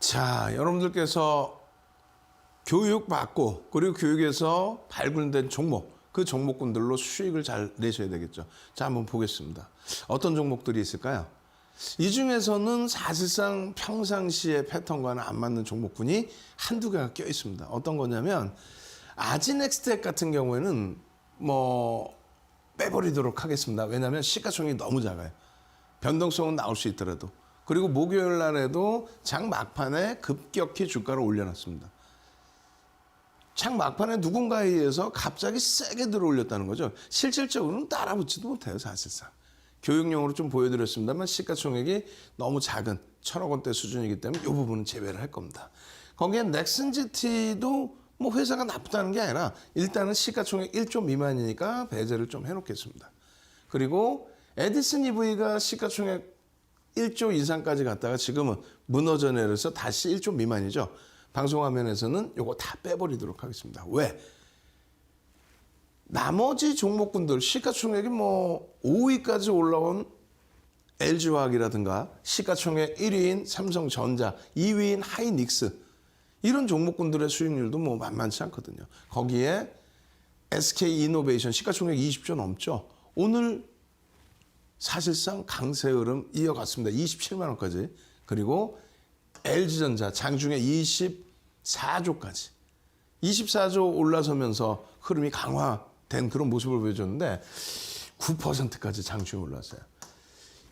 자, 여러분들께서 교육받고 그리고 교육에서 발굴된 종목, 그 종목군들로 수익을 잘 내셔야 되겠죠. 자, 한번 보겠습니다. 어떤 종목들이 있을까요? 이 중에서는 사실상 평상시의 패턴과는 안 맞는 종목군이 한두 개가 껴 있습니다. 어떤 거냐면 아지넥스텍 같은 경우에는 빼버리도록 하겠습니다. 왜냐하면 시가총액이 너무 작아요. 변동성은 나올 수 있더라도. 그리고 목요일 날에도 장 막판에 급격히 주가를 올려놨습니다. 장 막판에 누군가에 의해서 갑자기 세게 들어 올렸다는 거죠. 실질적으로는 따라붙지도 못해요, 사실상. 교육용으로 좀 보여드렸습니다만 시가총액이 너무 작은 1,000억 원대 수준이기 때문에 이 부분은 제외를 할 겁니다. 거기에 넥슨GT도 회사가 나쁘다는 게 아니라 일단은 시가총액 1조 미만이니까 배제를 좀 해놓겠습니다. 그리고 에디슨 EV가 시가총액 1조 이상까지 갔다가 지금은 무너져 내려서 다시 1조 미만이죠. 방송화면에서는 이거 다 빼버리도록 하겠습니다. 왜? 나머지 종목군들 시가총액이 5위까지 올라온 LG화학이라든가 시가총액 1위인 삼성전자, 2위인 하이닉스 이런 종목군들의 수익률도 만만치 않거든요. 거기에 SK이노베이션 시가총액 20조 넘죠. 오늘 사실상 강세 흐름 이어갔습니다. 27만 원까지. 그리고 LG전자 장중에 24조까지. 24조 올라서면서 흐름이 강화된 그런 모습을 보여줬는데 9%까지 장중에 올랐어요.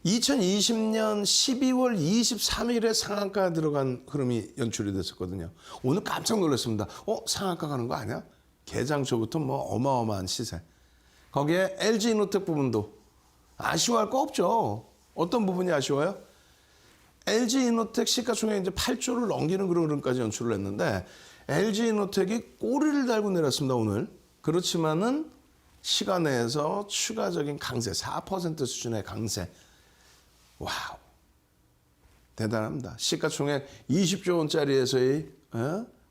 2020년 12월 23일에 상한가 들어간 흐름이 연출이 됐었거든요. 오늘 깜짝 놀랐습니다. 상한가 가는 거 아니야? 개장초부터 어마어마한 시세. 거기에 LG이노텍 부분도 아쉬워할 거 없죠. 어떤 부분이 아쉬워요? LG이노텍 시가총액 이제 8조를 넘기는 그런 흐름까지 연출을 했는데 LG이노텍이 꼬리를 달고 내렸습니다, 오늘. 그렇지만은 시간 내에서 추가적인 강세, 4% 수준의 강세. 와우. 대단합니다. 시가총액 20조 원짜리에서의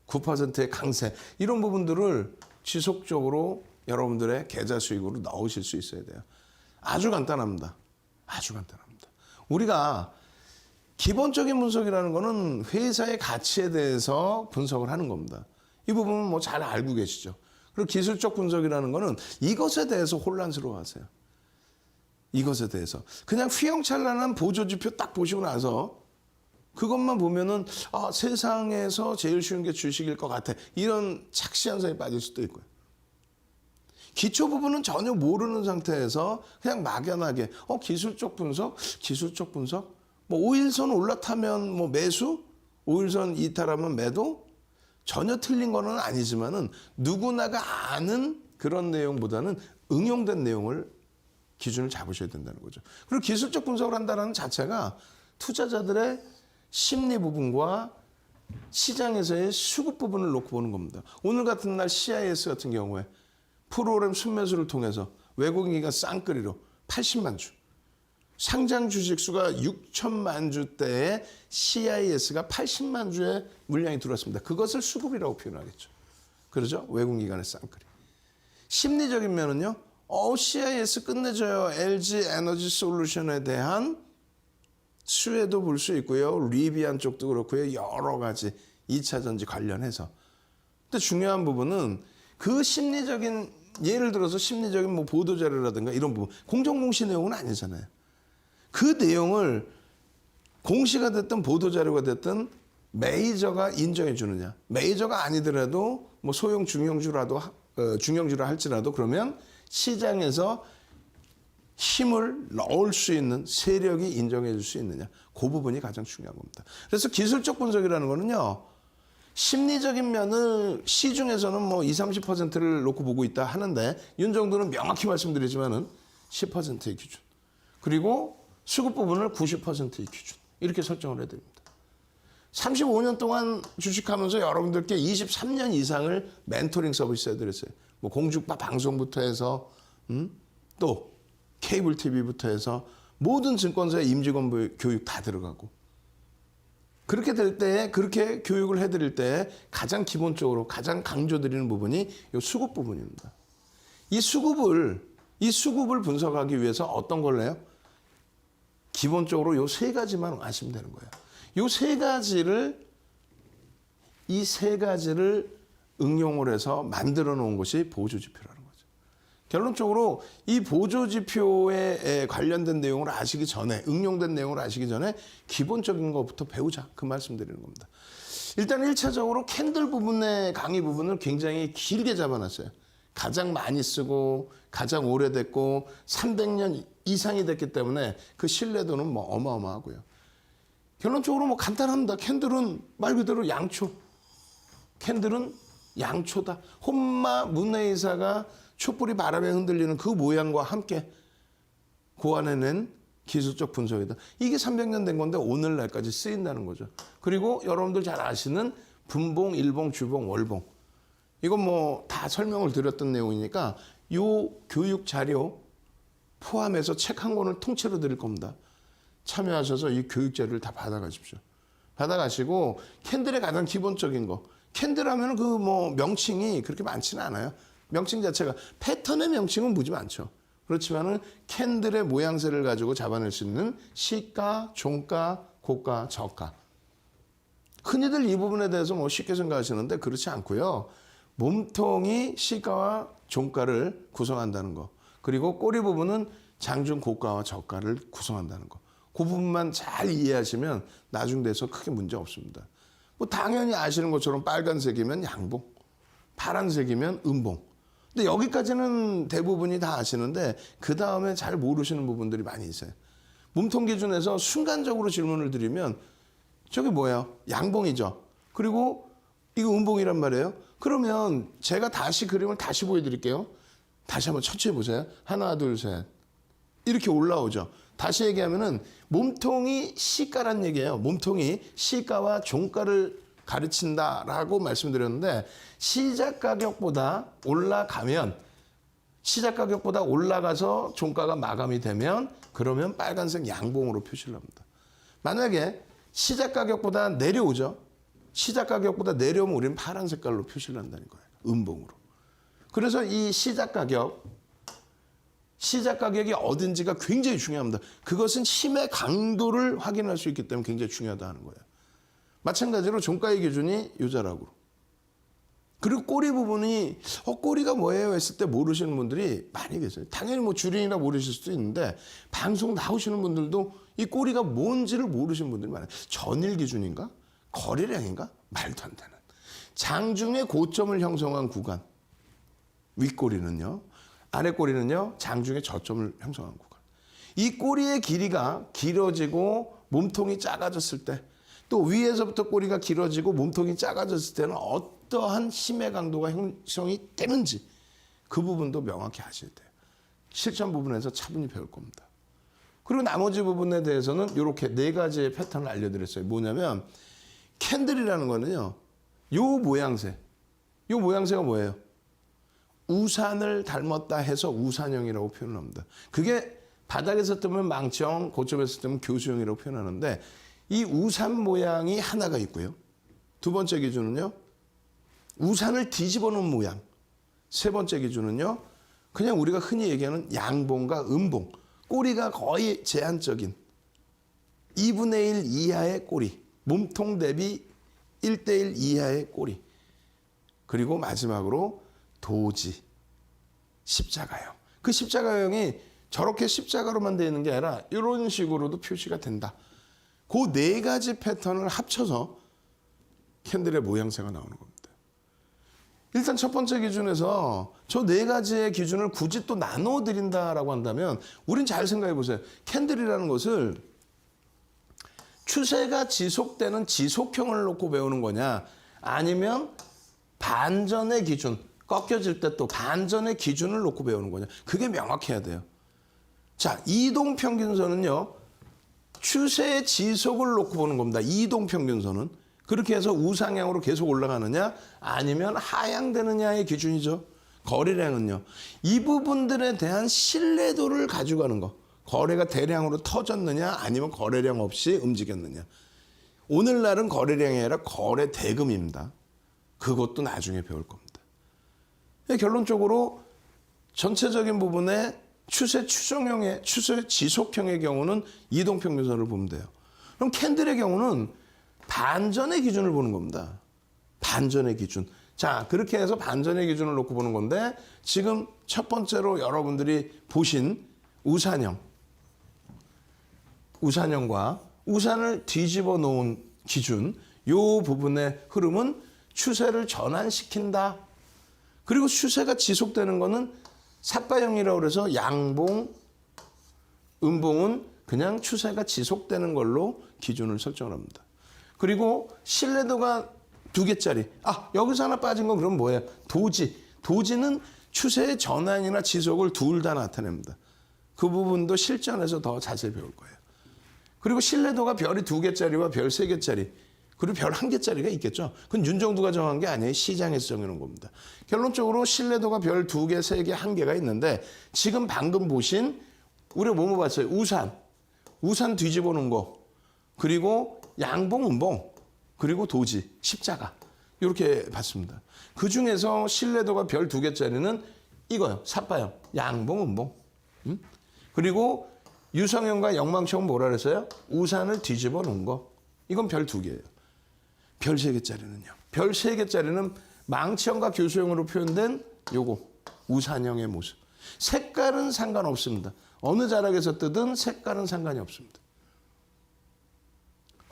9%의 강세. 이런 부분들을 지속적으로 여러분들의 계좌 수익으로 넣으실 수 있어야 돼요. 아주 간단합니다. 아주 간단합니다. 우리가 기본적인 분석이라는 거는 회사의 가치에 대해서 분석을 하는 겁니다. 이 부분은 잘 알고 계시죠. 그리고 기술적 분석이라는 거는 이것에 대해서 혼란스러워하세요. 이것에 대해서. 그냥 휘황찬란한 보조지표 딱 보시고 나서 그것만 보면은 세상에서 제일 쉬운 게 주식일 것 같아. 이런 착시 현상에 빠질 수도 있고요. 기초 부분은 전혀 모르는 상태에서 그냥 막연하게 기술적 분석? 5일선 올라타면 매수? 5일선 이탈하면 매도? 전혀 틀린 거는 아니지만은 누구나가 아는 그런 내용보다는 응용된 내용을 기준을 잡으셔야 된다는 거죠. 그리고 기술적 분석을 한다는 자체가 투자자들의 심리 부분과 시장에서의 수급 부분을 놓고 보는 겁니다. 오늘 같은 날 CIS 같은 경우에 프로그램 순매수를 통해서 외국인기가 쌍끌이로 80만 주. 상장 주식수가 6천만 주대에 CIS가 80만 주의 물량이 들어왔습니다. 그것을 수급이라고 표현하겠죠. 그러죠? 외국인기관의 쌍끌이. 심리적인 면은요. CIS 끝내줘요. LG 에너지 솔루션에 대한 수혜도 볼 수 있고요. 리비안 쪽도 그렇고요. 여러 가지 2차 전지 관련해서. 근데 중요한 부분은 그 심리적인 예를 들어서 심리적인 보도자료라든가 이런 부분 공정공시 내용은 아니잖아요. 그 내용을 공시가 됐든 보도자료가 됐든 메이저가 인정해 주느냐. 메이저가 아니더라도 소형 중형주라도 중형주라 할지라도 그러면 시장에서 힘을 넣을 수 있는 세력이 인정해 줄 수 있느냐. 그 부분이 가장 중요한 겁니다. 그래서 기술적 분석이라는 거는요. 심리적인 면을 시중에서는 20, 30%를 놓고 보고 있다 하는데 윤정도는 명확히 말씀드리지만은 10%의 기준. 그리고 수급 부분을 90%의 기준. 이렇게 설정을 해야 됩니다. 35년 동안 주식하면서 여러분들께 23년 이상을 멘토링 서비스 해드렸어요. 공중파 방송부터 해서 또 케이블 TV부터 해서 모든 증권사의 임직원 교육 다 들어가고 그렇게 될 때, 그렇게 교육을 해드릴 때 가장 기본적으로 가장 강조드리는 부분이 이 수급 부분입니다. 이 수급을 분석하기 위해서 어떤 걸 해요? 기본적으로 이 세 가지만 아시면 되는 거예요. 이 세 가지를 이 세 가지를 응용을 해서 만들어 놓은 것이 보조지표라는 거죠. 결론적으로 이 보조지표에 관련된 내용을 아시기 전에, 응용된 내용을 아시기 전에 기본적인 것부터 배우자, 그 말씀드리는 겁니다. 일단 1차적으로 캔들 부분의 강의 부분을 굉장히 길게 잡아놨어요. 가장 많이 쓰고 가장 오래됐고 300년 이상이 됐기 때문에 그 신뢰도는 뭐 어마어마하고요. 결론적으로 뭐 간단합니다. 캔들은 말 그대로 양초. 캔들은 양초다. 혼마 문의사가 촛불이 바람에 흔들리는 그 모양과 함께 고안해낸 기술적 분석이다. 이게 300년 된 건데 오늘날까지 쓰인다는 거죠. 그리고 여러분들 잘 아시는 분봉, 일봉, 주봉, 월봉. 이건 뭐 다 설명을 드렸던 내용이니까 요 교육 자료 포함해서 책 한 권을 통째로 드릴 겁니다. 참여하셔서 이 교육 자료를 다 받아가십시오. 받아가시고 캔들의 가장 기본적인 거. 캔들 하면 그 뭐 명칭이 그렇게 많지는 않아요. 명칭 자체가 패턴의 명칭은 무지 많죠. 그렇지만은 캔들의 모양새를 가지고 잡아낼 수 있는 시가, 종가, 고가, 저가. 흔히들 이 부분에 대해서 뭐 쉽게 생각하시는데 그렇지 않고요. 몸통이 시가와 종가를 구성한다는 거. 그리고 꼬리 부분은 장중 고가와 저가를 구성한다는 거. 그 부분만 잘 이해하시면 나중 돼서 크게 문제 없습니다. 뭐 당연히 아시는 것처럼 빨간색이면 양봉, 파란색이면 음봉. 근데 여기까지는 대부분이 다 아시는데 그 다음에 잘 모르시는 부분들이 많이 있어요. 몸통 기준에서 순간적으로 질문을 드리면 저게 뭐예요? 양봉이죠. 그리고 이거 음봉이란 말이에요. 그러면 제가 다시 그림을 다시 보여드릴게요. 다시 한번 천천히 보세요. 하나, 둘, 셋. 이렇게 올라오죠. 다시 얘기하면은 몸통이 시가란 얘기예요. 몸통이 시가와 종가를 가르친다라고 말씀드렸는데 시작 가격보다 올라가서 종가가 마감이 되면 그러면 빨간색 양봉으로 표시를 합니다. 만약에 시작 가격보다 내려오죠. 시작 가격보다 내려오면 우리는 파란 색깔로 표시를 한다는 거예요. 음봉으로. 그래서 이 시작 가격이 어딘지가 굉장히 중요합니다. 그것은 힘의 강도를 확인할 수 있기 때문에 굉장히 중요하다는 거예요. 마찬가지로 종가의 기준이 요 자락으로. 그리고 꼬리 부분이 꼬리가 뭐예요 했을 때 모르시는 분들이 많이 계세요. 당연히 뭐 주린이라 모르실 수도 있는데 방송 나오시는 분들도 이 꼬리가 뭔지를 모르시는 분들이 많아요. 전일 기준인가? 거래량인가? 말도 안 되는. 장중의 고점을 형성한 구간. 윗꼬리는요. 아랫꼬리는요. 장중의 저점을 형성한 구간. 이 꼬리의 길이가 길어지고 몸통이 작아졌을 때 또 위에서부터 꼬리가 길어지고 몸통이 작아졌을 때는 어떠한 힘의 강도가 형성이 되는지 그 부분도 명확히 아셔야 돼요. 실전 부분에서 차분히 배울 겁니다. 그리고 나머지 부분에 대해서는 이렇게 네 가지의 패턴을 알려드렸어요. 뭐냐면 캔들이라는 거는요. 요 모양새가 뭐예요? 우산을 닮았다 해서 우산형이라고 표현합니다. 그게 바닥에서 뜨면 망치형, 고점에서 뜨면 교수형이라고 표현하는데 이 우산 모양이 하나가 있고요. 두 번째 기준은요. 우산을 뒤집어 놓은 모양. 세 번째 기준은요. 그냥 우리가 흔히 얘기하는 양봉과 음봉. 꼬리가 거의 제한적인 2분의 1 이하의 꼬리. 몸통 대비 1대1 이하의 꼬리. 그리고 마지막으로 도지, 십자가형. 그 십자가형이 저렇게 십자가로만 되어 있는 게 아니라 이런 식으로도 표시가 된다. 그 네 가지 패턴을 합쳐서 캔들의 모양새가 나오는 겁니다. 일단 첫 번째 기준에서 저 네 가지의 기준을 굳이 또 나눠 드린다라고 한다면 우린 잘 생각해 보세요. 캔들이라는 것을 추세가 지속되는 지속형을 놓고 배우는 거냐 아니면 반전의 기준, 꺾여질 때 또 반전의 기준을 놓고 배우는 거냐. 그게 명확해야 돼요. 자, 이동평균선은요. 추세의 지속을 놓고 보는 겁니다. 이동평균선은. 그렇게 해서 우상향으로 계속 올라가느냐 아니면 하향되느냐의 기준이죠. 거래량은요. 이 부분들에 대한 신뢰도를 가져가는 거. 거래가 대량으로 터졌느냐 아니면 거래량 없이 움직였느냐. 오늘날은 거래량이 아니라 거래 대금입니다. 그것도 나중에 배울 겁니다. 결론적으로 전체적인 부분에 추세 추정형의 추세 지속형의 경우는 이동평균선을 보면 돼요. 그럼 캔들의 경우는 반전의 기준을 보는 겁니다. 반전의 기준. 자, 그렇게 해서 반전의 기준을 놓고 보는 건데 지금 첫 번째로 여러분들이 보신 우산형과 우산을 뒤집어 놓은 기준, 요 부분의 흐름은 추세를 전환시킨다. 그리고 추세가 지속되는 거는 삿바형이라고 그래서 양봉, 음봉은 그냥 추세가 지속되는 걸로 기준을 설정을 합니다. 그리고 신뢰도가 2개짜리. 여기서 하나 빠진 건 그럼 뭐예요? 도지는 추세의 전환이나 지속을 둘 다 나타냅니다. 그 부분도 실전에서 더 자세히 배울 거예요. 그리고 신뢰도가 별이 2개짜리와 별 3개짜리, 그리고 별 1개짜리가 있겠죠. 그건 윤정두가 정한 게 아니에요. 시장에서 정해놓은 겁니다. 결론적으로 신뢰도가 별 2개, 3개, 1개가 있는데 지금 방금 보신 우리가 뭐뭐 봤어요? 우산 뒤집어 놓은 거, 그리고 양봉, 음봉, 그리고 도지, 십자가 이렇게 봤습니다. 그중에서 신뢰도가 별 2개짜리는 이거요. 삿바형, 양봉, 음봉. 그리고 유성형과 영망청은 뭐라 그랬어요? 우산을 뒤집어 놓은 거. 이건 별 2개예요. 별 3개짜리는요. 별 3개짜리는 망치형과 교수형으로 표현된 요거 우산형의 모습. 색깔은 상관없습니다. 어느 자락에서 뜨든 색깔은 상관이 없습니다.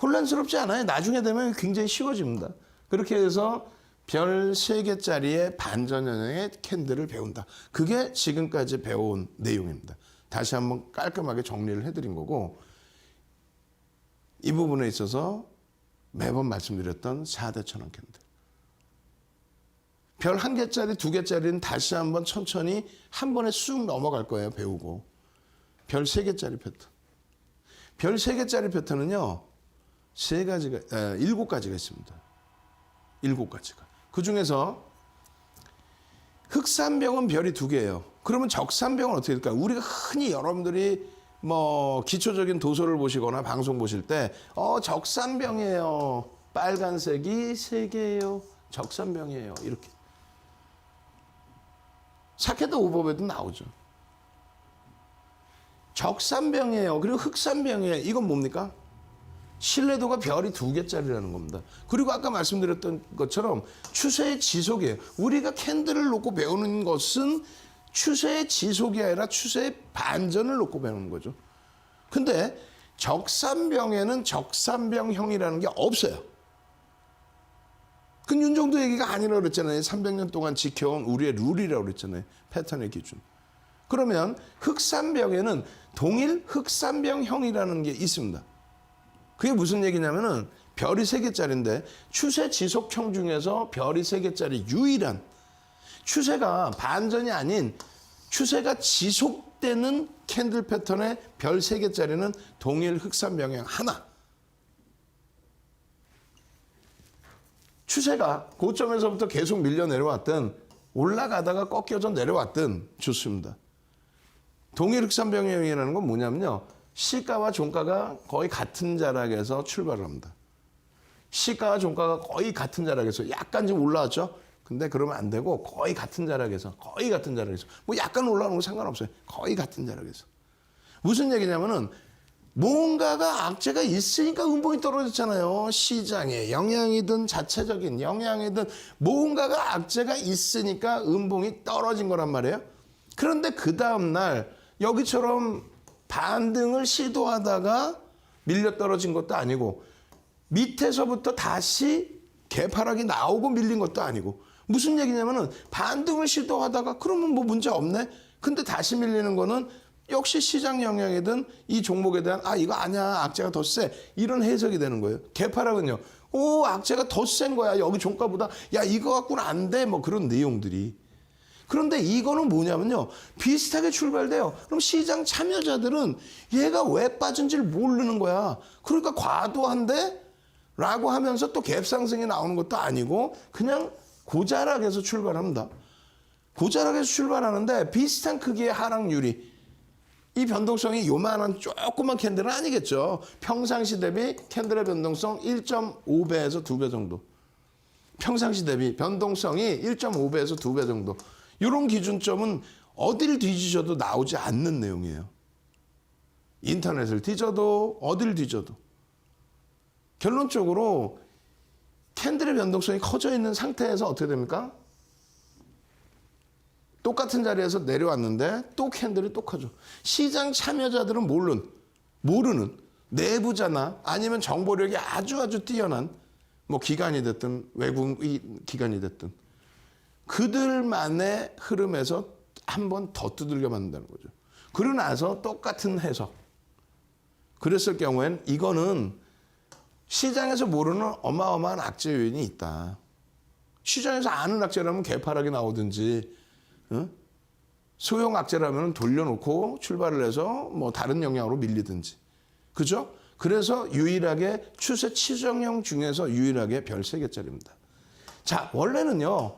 혼란스럽지 않아요. 나중에 되면 굉장히 쉬워집니다. 그렇게 해서 별 3개짜리의 반전형의 캔들을 배운다. 그게 지금까지 배워온 내용입니다. 다시 한번 깔끔하게 정리를 해드린 거고, 이 부분에 있어서 매번 말씀드렸던 4대 천원 캔들. 별 1개짜리, 2개짜리는 다시 한번 천천히 한 번에 쑥 넘어갈 거예요. 배우고. 별 3개짜리 패턴. 별 3개짜리 패턴은요. 7가지가 있습니다. 7가지가. 그중에서 흑산병은 별이 2개예요. 그러면 적산병은 어떻게 될까요? 우리가 흔히 여러분들이 뭐 기초적인 도서를 보시거나 방송 보실 때 적산병이에요. 빨간색이 3개예요. 적산병이에요. 이렇게. 사케도 오법에도 나오죠. 적산병이에요. 그리고 흑산병이에요. 이건 뭡니까? 신뢰도가 별이 2개짜리라는 겁니다. 그리고 아까 말씀드렸던 것처럼 추세의 지속이에요. 우리가 캔들을 놓고 배우는 것은 추세의 지속이 아니라 추세의 반전을 놓고 배우는 거죠. 근데 적산병에는 적산병형이라는 게 없어요. 그 윤정도 얘기가 아니라고 그랬잖아요. 300년 동안 지켜온 우리의 룰이라고 그랬잖아요. 패턴의 기준. 그러면 흑산병에는 동일 흑산병형이라는 게 있습니다. 그게 무슨 얘기냐면은 별이 3개짜리인데 추세 지속형 중에서 별이 3개짜리 유일한 추세가 반전이 아닌 추세가 지속되는 캔들 패턴의 별 3개짜리는 동일 흑산병형 하나. 추세가 고점에서부터 계속 밀려 내려왔든 올라가다가 꺾여져 내려왔든 좋습니다. 동일 흑산병형이라는 건 뭐냐면요. 시가와 종가가 거의 같은 자락에서 출발을 합니다. 시가와 종가가 거의 같은 자락에서 약간 좀 올라왔죠. 근데 그러면 안 되고 거의 같은 자락에서 뭐 약간 올라오는 거 상관없어요. 거의 같은 자락에서. 무슨 얘기냐면은 뭔가가 악재가 있으니까 음봉이 떨어졌잖아요. 시장의 영향이든 자체적인 영향이든 뭔가가 악재가 있으니까 음봉이 떨어진 거란 말이에요. 그런데 그 다음날 여기처럼 반등을 시도하다가 밀려 떨어진 것도 아니고 밑에서부터 다시 개파락이 나오고 밀린 것도 아니고 무슨 얘기냐면은 반등을 시도하다가 그러면 뭐 문제 없네. 근데 다시 밀리는 거는 역시 시장 영향이든 이 종목에 대한 이거 아니야 악재가 더 세 이런 해석이 되는 거예요. 개파락은요. 악재가 더 센 거야. 여기 종가보다 야 이거 갖고는 안 돼. 뭐 그런 내용들이. 그런데 이거는 뭐냐면요. 비슷하게 출발돼요. 그럼 시장 참여자들은 얘가 왜 빠진지를 모르는 거야. 그러니까 과도한데? 라고 하면서 또 갭상승이 나오는 것도 아니고 그냥 고자락에서 출발합니다. 고자락에서 출발하는데 비슷한 크기의 하락률이 이 변동성이 요만한 조그만 캔들은 아니겠죠. 평상시 대비 캔들의 변동성 1.5배에서 2배 정도. 평상시 대비 변동성이 1.5배에서 2배 정도. 이런 기준점은 어딜 뒤지셔도 나오지 않는 내용이에요. 인터넷을 뒤져도 어딜 뒤져도. 결론적으로 캔들의 변동성이 커져 있는 상태에서 어떻게 됩니까? 똑같은 자리에서 내려왔는데 또 캔들이 또 커져. 시장 참여자들은 모르는 내부자나 아니면 정보력이 아주 뛰어난 뭐 기관이 됐든 외국의 기관이 됐든 그들만의 흐름에서 한 번 더 두들겨 맞는다는 거죠. 그러고 나서 똑같은 해석. 그랬을 경우엔 이거는 시장에서 모르는 어마어마한 악재 요인이 있다. 시장에서 아는 악재라면 개파락이 나오든지 소형 악재라면 돌려놓고 출발을 해서 뭐 다른 영향으로 밀리든지. 그죠? 그래서 유일하게 추세 치정형 중에서 유일하게 별 3개짜리입니다. 자, 원래는요.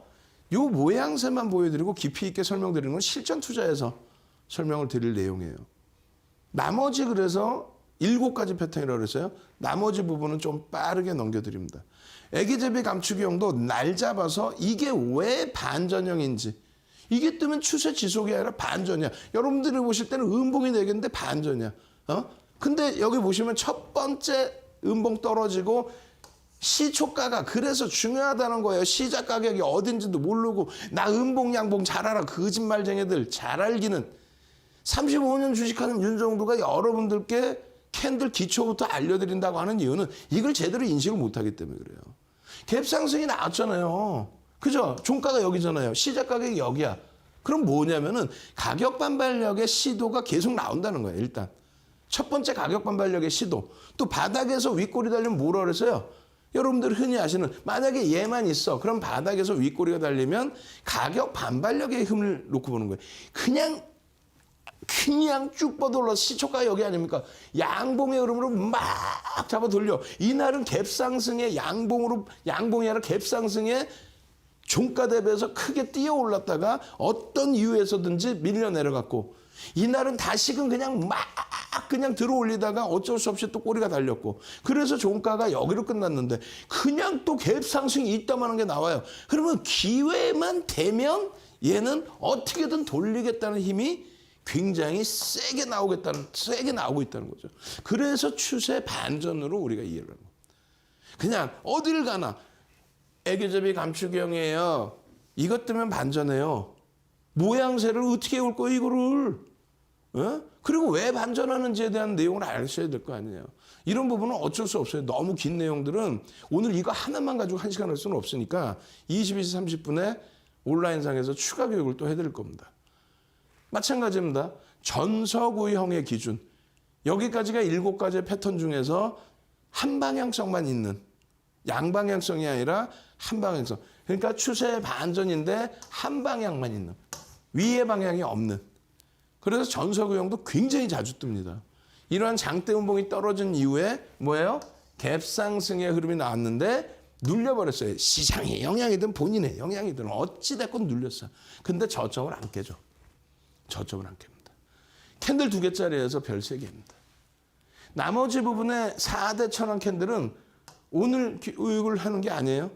요 모양새만 보여드리고 깊이 있게 설명드리는 건 실전 투자에서 설명을 드릴 내용이에요. 나머지 그래서 7가지 패턴이라고 그랬어요. 나머지 부분은 좀 빠르게 넘겨드립니다. 애기제비 감축용도 날 잡아서 이게 왜 반전형인지. 이게 뜨면 추세 지속이 아니라 반전이야. 여러분들이 보실 때는 음봉이 4개인데 반전이야. 근데 여기 보시면 첫 번째 음봉 떨어지고 시초가가 그래서 중요하다는 거예요. 시작 가격이 어딘지도 모르고 나 음봉 양봉 잘 알아. 거짓말쟁이들 잘 알기는. 35년 주식하는 윤정두가 여러분들께 캔들 기초부터 알려드린다고 하는 이유는 이걸 제대로 인식을 못하기 때문에 그래요. 갭상승이 나왔잖아요. 그죠? 종가가 여기잖아요. 시작 가격이 여기야. 그럼 뭐냐면은 가격 반발력의 시도가 계속 나온다는 거예요. 일단 첫 번째 가격 반발력의 시도. 또 바닥에서 윗꼬리 달리면 뭐라 그랬어요? 여러분들 흔히 아시는 만약에 얘만 있어. 그럼 바닥에서 윗꼬리가 달리면 가격 반발력의 힘을 놓고 보는 거예요. 그냥 쭉 뻗어올라 시초가 여기 아닙니까? 양봉의 흐름으로 막 잡아 돌려. 이날은 갭상승의 양봉이 아니라 갭상승의 종가 대비해서 크게 뛰어 올랐다가 어떤 이유에서든지 밀려 내려갔고 이날은 다시금 그냥 막 그냥 들어 올리다가 어쩔 수 없이 또 꼬리가 달렸고 그래서 종가가 여기로 끝났는데 그냥 또 갭상승이 있다만 한 게 나와요. 그러면 기회만 되면 얘는 어떻게든 돌리겠다는 힘이 굉장히 세게 나오고 있다는 거죠. 그래서 추세 반전으로 우리가 이해를 하는 거예요. 그냥 어딜 가나 애기제비 감축형이에요. 이것 때문에 반전해요. 모양새를 어떻게 올 거예요, 이거를. 그리고 왜 반전하는지에 대한 내용을 아셔야 될 거 아니에요. 이런 부분은 어쩔 수 없어요. 너무 긴 내용들은 오늘 이거 하나만 가지고 1시간 할 수는 없으니까 22시 30분에 온라인상에서 추가 교육을 또 해드릴 겁니다. 마찬가지입니다. 전서구형의 기준. 여기까지가 7가지의 패턴 중에서 한 방향성만 있는 양방향성이 아니라 한 방향성. 그러니까 추세 반전인데 한 방향만 있는 위의 방향이 없는. 그래서 전서구형도 굉장히 자주 뜹니다. 이러한 장대 음봉이 떨어진 이후에 뭐예요? 갭상승의 흐름이 나왔는데 눌려버렸어요. 시장의 영향이든 본인의 영향이든 어찌됐건 눌렸어. 근데 저점을 안 깨죠. 저점을 안 깹니다. 캔들 2개짜리에서 별 3개입니다. 나머지 부분의 4대 천원 캔들은 오늘 교육을 하는 게 아니에요.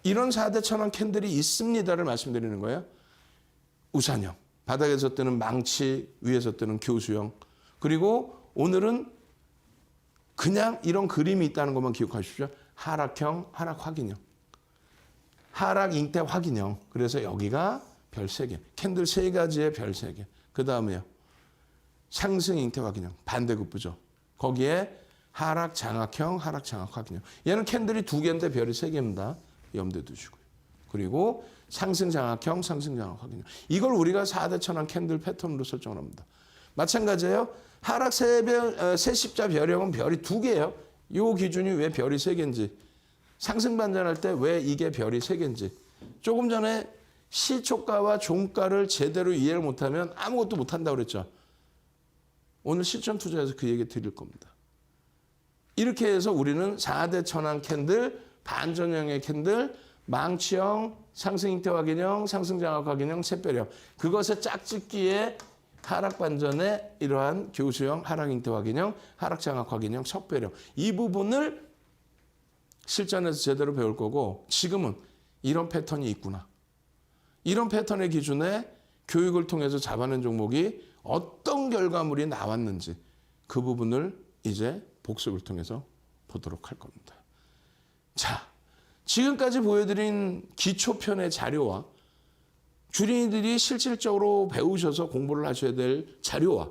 이런 4대 천원 캔들이 있습니다를 말씀드리는 거예요. 우산형, 바닥에서 뜨는 망치, 위에서 뜨는 교수형. 그리고 오늘은 그냥 이런 그림이 있다는 것만 기억하십시오. 하락형, 하락 확인형. 하락 잉태 확인형. 그래서 여기가 별 3개. 캔들 3가지의 별 3개. 그 다음에요. 상승 잉태 확인형. 반대급부죠. 거기에 하락 장악형, 하락 장악 확인형. 얘는 캔들이 2개인데 별이 3개입니다. 염두에 두시고요. 그리고 상승 장악형, 상승 장악 확인형. 이걸 우리가 4대 천왕 캔들 패턴으로 설정을 합니다. 마찬가지예요. 하락 세십자 별형은 별이 2개예요. 이 기준이 왜 별이 3개인지. 상승 반전할 때 왜 이게 별이 3개인지. 조금 전에 시초가와 종가를 제대로 이해를 못하면 아무것도 못한다고 그랬죠. 오늘 실전 투자에서 그 얘기 드릴 겁니다. 이렇게 해서 우리는 4대 천왕 캔들, 반전형의 캔들, 망치형, 상승 잉태 확인형, 상승 장악 확인형, 샛별형. 그것의 짝짓기에 하락 반전의 이러한 교수형, 하락 잉태 확인형, 하락 장악 확인형, 석별형. 이 부분을 실전에서 제대로 배울 거고 지금은 이런 패턴이 있구나. 이런 패턴의 기준에 교육을 통해서 잡아낸 종목이 어떤 결과물이 나왔는지 그 부분을 이제 복습을 통해서 보도록 할 겁니다. 자, 지금까지 보여드린 기초편의 자료와 주린이들이 실질적으로 배우셔서 공부를 하셔야 될 자료와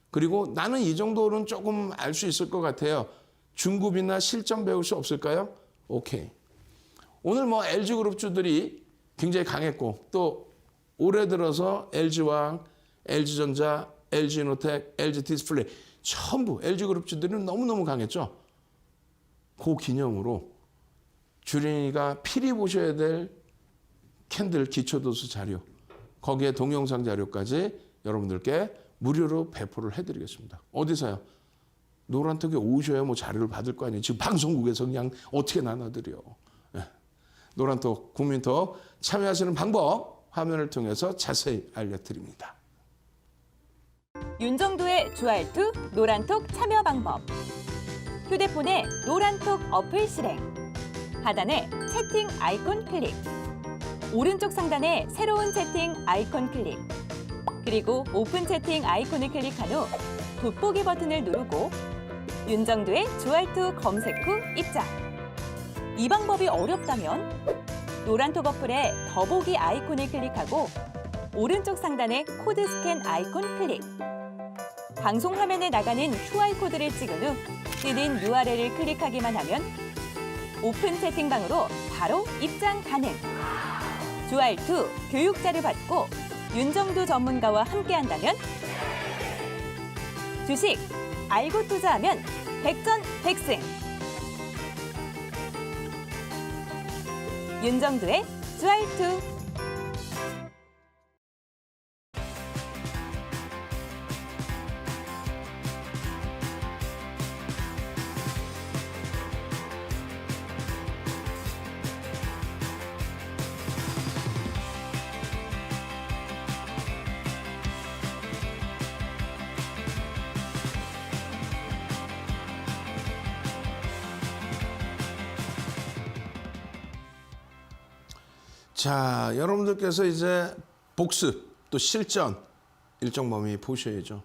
그리고 나는 이 정도는 조금 알 수 있을 것 같아요. 중급이나 실전 배울 수 없을까요? 오케이. 오늘 뭐 LG그룹주들이 굉장히 강했고 또 올해 들어서 LG화학, LG전자, LG노텍, LG디스플레이 전부 LG그룹주들은 너무너무 강했죠. 그 기념으로 주린이가 필히 보셔야 될 캔들 기초도수 자료 거기에 동영상 자료까지 여러분들께 무료로 배포를 해드리겠습니다. 어디서요? 노란톡에 오셔야 뭐 자료를 받을 거 아니에요. 지금 방송국에서 그냥 어떻게 나눠드려. 네. 노란톡, 국민톡 참여하시는 방법 화면을 통해서 자세히 알려드립니다. 윤정도의 주알투 노란톡 참여 방법. 휴대폰에 노란톡 어플 실행. 하단에 채팅 아이콘 클릭. 오른쪽 상단에 새로운 채팅 아이콘 클릭. 그리고 오픈 채팅 아이콘을 클릭한 후 돋보기 버튼을 누르고 윤정도의 주알투 검색 후 입장. 이 방법이 어렵다면 노란톡 어플에 더보기 아이콘을 클릭하고 오른쪽 상단에 코드 스캔 아이콘 클릭. 방송 화면에 나가는 QR코드를 찍은 후 뜨는 URL을 클릭하기만 하면 오픈 채팅방으로 바로 입장 가능. 주알투 교육자를 받고 윤정도 전문가와 함께한다면 주식 알고 투자하면 백전백승. 윤정도의 주알투. 자, 여러분들께서 이제 복습 또 실전 일정 범위 보셔야죠.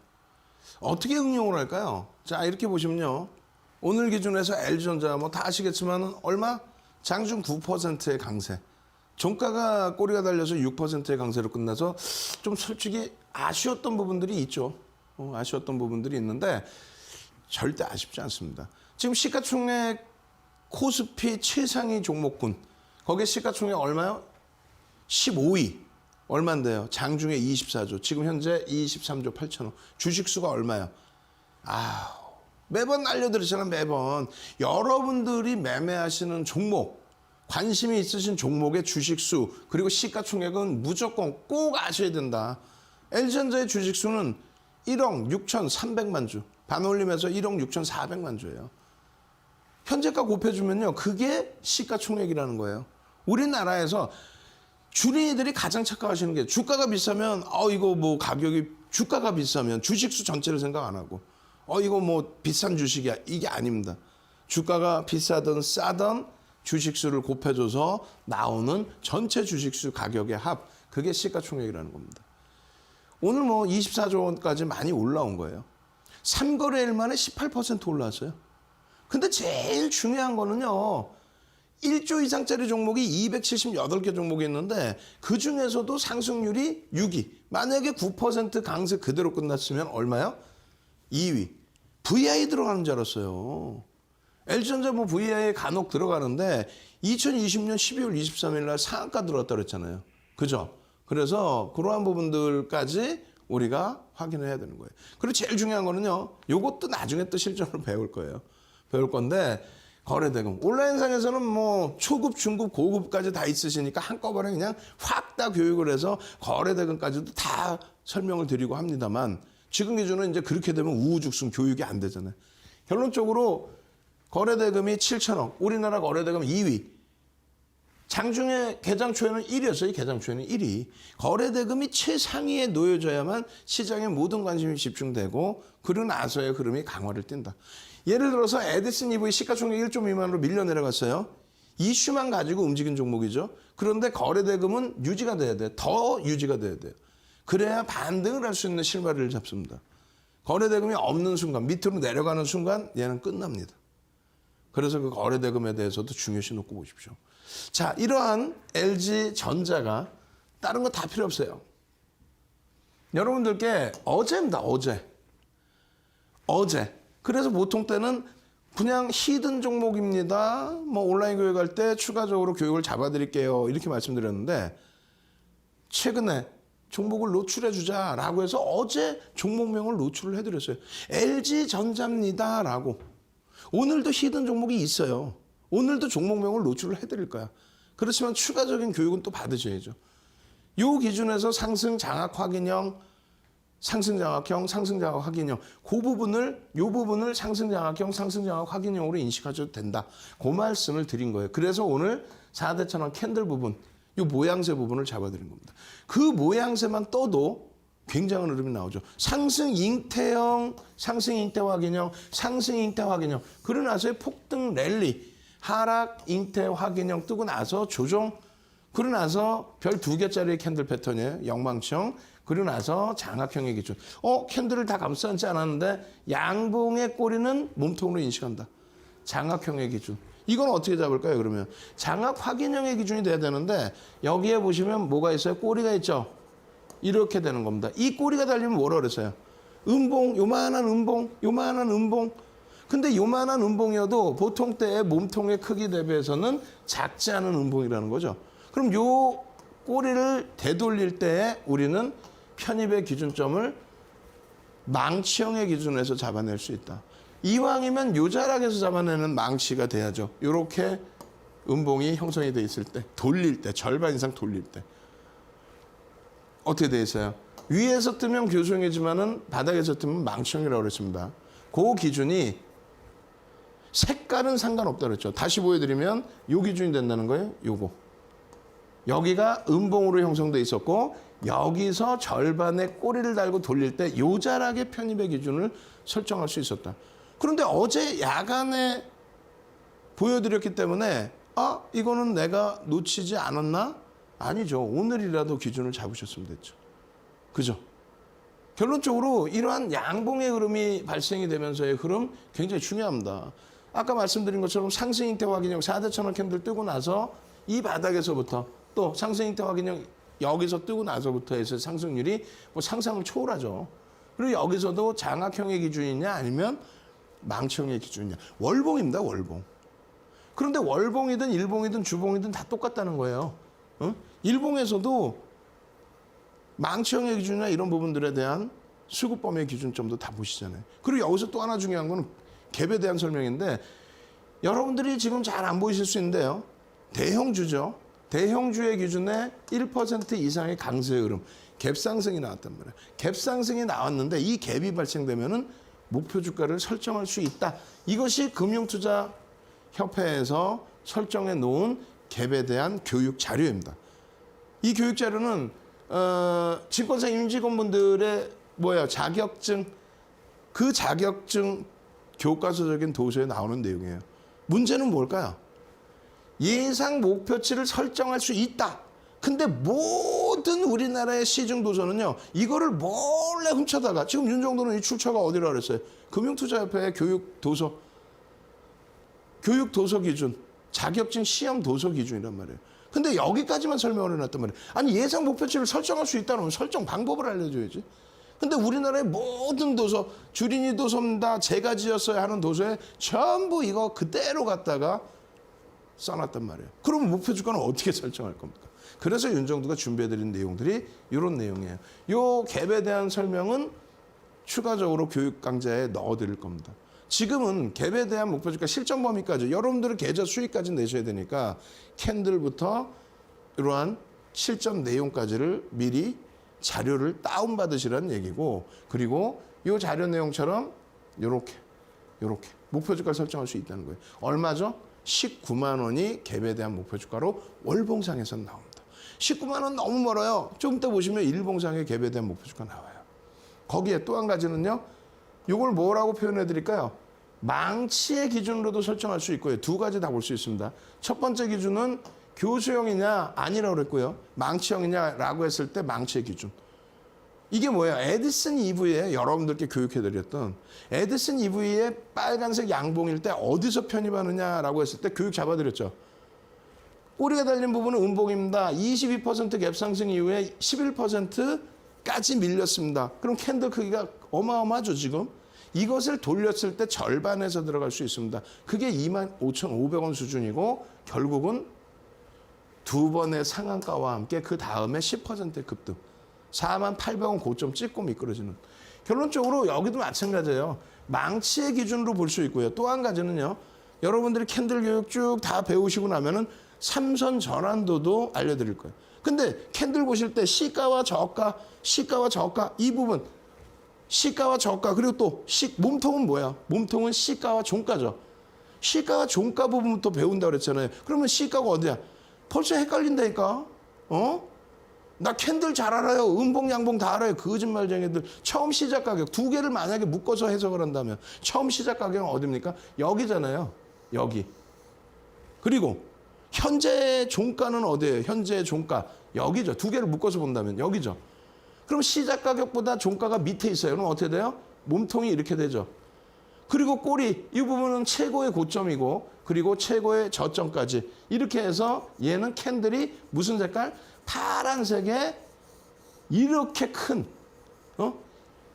어떻게 응용을 할까요? 자, 이렇게 보시면요. 오늘 기준에서 LG전자 뭐 다 아시겠지만 얼마? 장중 9%의 강세. 종가가 꼬리가 달려서 6%의 강세로 끝나서 좀 솔직히 아쉬웠던 부분들이 있죠. 아쉬웠던 부분들이 있는데 절대 아쉽지 않습니다. 지금 시가총액 코스피 최상위 종목군 거기에 시가총액 얼마요? 15위. 얼마인데요? 장중에 24조. 지금 현재 23조 8천억. 주식수가 얼마요? 매번 알려드리잖아요. 매번. 여러분들이 매매하시는 종목, 관심이 있으신 종목의 주식수, 그리고 시가총액은 무조건 꼭 아셔야 된다. LG전자의 주식수는 1억 6,300만 주. 반올림해서 1억 6,400만 주예요. 현재가 곱해주면요. 그게 시가총액이라는 거예요. 우리나라에서 주린이들이 가장 착각하시는 게 주가가 비싸면 이거 뭐 가격이 주가가 비싸면 주식수 전체를 생각 안 하고 이거 뭐 비싼 주식이야. 이게 아닙니다. 주가가 비싸든 싸든 주식수를 곱해줘서 나오는 전체 주식수 가격의 합 그게 시가총액이라는 겁니다. 오늘 뭐 24조 원까지 많이 올라온 거예요. 3거래일 만에 18% 올라왔어요. 근데 제일 중요한 거는요. 1조 이상짜리 종목이 278개 종목이 있는데 그중에서도 상승률이 6위. 만약에 9% 강세 그대로 끝났으면 얼마요? 2위. VI 들어가는 줄 알았어요. LG전자 뭐 VI에 간혹 들어가는데 2020년 12월 23일 날 상한가 들어왔다 그랬잖아요. 그죠? 그래서 그러한 부분들까지 우리가 확인을 해야 되는 거예요. 그리고 제일 중요한 거는요. 요것도 나중에 또 실전으로 배울 거예요. 배울 건데 거래대금. 온라인상에서는 뭐 초급, 중급, 고급까지 다 있으시니까 한꺼번에 그냥 확 다 교육을 해서 거래대금까지도 다 설명을 드리고 합니다만 지금 기준은 이제 그렇게 되면 우후죽순 교육이 안 되잖아요. 결론적으로 거래대금이 7천억, 우리나라 거래대금 2위. 장중에 개장 초에는 1위였어요. 개장 초에는 1위. 거래대금이 최상위에 놓여져야만 시장에 모든 관심이 집중되고 그러고 나서의 흐름이 강화를 띈다. 예를 들어서 에디슨 EV 시가총액 1조 미만으로 밀려 내려갔어요. 이슈만 가지고 움직인 종목이죠. 그런데 거래대금은 유지가 돼야 돼. 더 유지가 돼야 돼요. 그래야 반등을 할 수 있는 실마리를 잡습니다. 거래대금이 없는 순간, 밑으로 내려가는 순간 얘는 끝납니다. 그래서 그 거래 대금에 대해서도 중요시 놓고 보십시오. 자, 이러한 LG전자가 다른 거 다 필요 없어요. 여러분들께 어제입니다. 어제. 그래서 보통 때는 그냥 히든 종목입니다. 뭐 온라인 교육할 때 추가적으로 교육을 잡아드릴게요. 이렇게 말씀드렸는데 최근에 종목을 노출해주자라고 해서 어제 종목명을 노출을 해드렸어요. LG전자입니다라고. 오늘도 히든 종목이 있어요. 오늘도 종목명을 노출을 해드릴 거야. 그렇지만 추가적인 교육은 또 받으셔야죠. 요 기준에서 상승 장악 확인형, 상승 장악형, 상승 장악 확인형, 요 부분을 상승 장악형, 상승 장악 확인형으로 인식하셔도 된다. 그 말씀을 드린 거예요. 그래서 오늘 4대 천원 캔들 부분, 요 모양새 부분을 잡아드린 겁니다. 그 모양새만 떠도 굉장한 흐름이 나오죠. 상승 잉태형, 상승 잉태 확인형, 상승 잉태 확인형. 그러고 나서의 폭등 랠리, 하락 잉태 확인형 뜨고 나서 조정, 그러고 나서 별 2개짜리 캔들 패턴이에요. 영망청. 그러고 나서 장악형의 기준. 캔들을 다 감싸지 않았는데 양봉의 꼬리는 몸통으로 인식한다. 장악형의 기준. 이건 어떻게 잡을까요, 그러면? 장악 확인형의 기준이 돼야 되는데 여기에 보시면 뭐가 있어요? 꼬리가 있죠? 이렇게 되는 겁니다. 이 꼬리가 달리면 뭐라 그랬어요? 음봉, 요만한 음봉. 근데 요만한 음봉이어도 보통 때의 몸통의 크기 대비해서는 작지 않은 음봉이라는 거죠. 그럼 요 꼬리를 되돌릴 때 우리는 편입의 기준점을 망치형의 기준에서 잡아낼 수 있다. 이왕이면 요 자락에서 잡아내는 망치가 돼야죠. 요렇게 음봉이 형성이 돼 있을 때, 돌릴 때, 절반 이상 돌릴 때. 어떻게 돼 있어요? 위에서 뜨면 교수형이지만은 바닥에서 뜨면 망치형이라고 그랬습니다. 그 기준이 색깔은 상관없다고 그랬죠. 다시 보여드리면 요 기준이 된다는 거예요. 요거. 여기가 음봉으로 형성돼 있었고 여기서 절반의 꼬리를 달고 돌릴 때 요 자락의 편입의 기준을 설정할 수 있었다. 그런데 어제 야간에 보여드렸기 때문에 이거는 내가 놓치지 않았나? 아니죠. 오늘이라도 기준을 잡으셨으면 됐죠. 그죠? 결론적으로 이러한 양봉의 흐름이 발생이 되면서의 흐름 굉장히 중요합니다. 아까 말씀드린 것처럼 상승 잉태 확인형 4대 천원 캔들 뜨고 나서 이 바닥에서부터 또 상승 잉태 확인형 여기서 뜨고 나서부터 해서 상승률이 뭐 상상을 초월하죠. 그리고 여기서도 장악형의 기준이냐 아니면 망치형의 기준이냐. 월봉입니다. 월봉. 그런데 월봉이든 일봉이든 주봉이든 다 똑같다는 거예요. 일봉에서도 망치형의 기준이나 이런 부분들에 대한 수급범의 기준점도 다 보시잖아요. 그리고 여기서 또 하나 중요한 거는 갭에 대한 설명인데 여러분들이 지금 잘 안 보이실 수 있는데요. 대형주죠. 대형주의 기준에 1% 이상의 강세의 흐름, 갭 상승이 나왔단 말이에요. 갭 상승이 나왔는데 이 갭이 발생되면은 목표 주가를 설정할 수 있다. 이것이 금융투자협회에서 설정해 놓은 갭에 대한 교육 자료입니다. 이 교육 자료는 증권사 임직원분들의 자격증, 그 자격증 교과서적인 도서에 나오는 내용이에요. 문제는 뭘까요? 예상 목표치를 설정할 수 있다. 근데 모든 우리나라의 시중 도서는요, 이거를 몰래 훔쳐다가, 지금 윤정도는 이 출처가 어디라고 그랬어요? 금융투자협회의 교육 도서 기준, 자격증 시험 도서 기준이란 말이에요. 근데 여기까지만 설명을 해놨단 말이에요. 아니, 예상 목표치를 설정할 수 있다면 설정 방법을 알려줘야지. 근데 우리나라의 모든 도서, 주린이 도서입니다, 제가 지었어야 하는 도서에 전부 이거 그대로 갖다가 써놨단 말이에요. 그러면 목표 주가는 어떻게 설정할 겁니까? 그래서 윤정두가 준비해드린 내용들이 이런 내용이에요. 요 갭에 대한 설명은 추가적으로 교육 강좌에 넣어드릴 겁니다. 지금은 갭에 대한 목표 주가 실전 범위까지 여러분들의 계좌 수익까지 내셔야 되니까 캔들부터 이러한 실전 내용까지를 미리 자료를 다운받으시라는 얘기고, 그리고 이 자료 내용처럼 요렇게 목표 주가를 설정할 수 있다는 거예요. 얼마죠? 19만 원이 갭에 대한 목표 주가로 월봉상에서는 나옵니다. 19만 원 너무 멀어요. 좀 이따 보시면 일봉상의 갭에 대한 목표 주가 나와요. 거기에 또 한 가지는요. 이걸 뭐라고 표현해 드릴까요? 망치의 기준으로도 설정할 수 있고요. 두 가지 다 볼 수 있습니다. 첫 번째 기준은 교수형이냐 아니라고 그랬고요. 망치형이냐라고 했을 때 망치의 기준. 이게 뭐예요? 에디슨 EV에 여러분들께 교육해드렸던 에디슨 EV의 빨간색 양봉일 때 어디서 편입하느냐라고 했을 때 교육 잡아드렸죠. 꼬리가 달린 부분은 음봉입니다. 22% 갭 상승 이후에 11%까지 밀렸습니다. 그럼 캔들 크기가 어마어마하죠, 지금. 이것을 돌렸을 때 절반에서 들어갈 수 있습니다. 그게 25,500원 수준이고 결국은 두 번의 상한가와 함께 그 다음에 10%의 급등. 48,000원 고점 찍고 미끄러지는. 결론적으로 여기도 마찬가지예요. 망치의 기준으로 볼 수 있고요. 또 한 가지는요. 여러분들이 캔들 교육 쭉 다 배우시고 나면은 삼선 전환도도 알려드릴 거예요. 근데 캔들 보실 때 시가와 저가, 시가와 저가 이 부분 시가와 저가 그리고 또 몸통은 뭐야? 몸통은 시가와 종가죠. 시가와 종가 부분부터 배운다고 그랬잖아요. 그러면 시가가 어디야? 벌써 헷갈린다니까. 나 캔들 잘 알아요. 음봉, 양봉 다 알아요. 거짓말쟁이들. 처음 시작 가격 두 개를 만약에 묶어서 해석을 한다면 처음 시작 가격은 어디입니까? 여기잖아요. 여기. 그리고 현재 종가는 어디예요? 현재 종가 여기죠. 두 개를 묶어서 본다면 여기죠. 그럼 시작 가격보다 종가가 밑에 있어요. 그럼 어떻게 돼요? 몸통이 이렇게 되죠. 그리고 꼬리 이 부분은 최고의 고점이고 그리고 최고의 저점까지 이렇게 해서 얘는 캔들이 무슨 색깔? 파란색에 이렇게 큰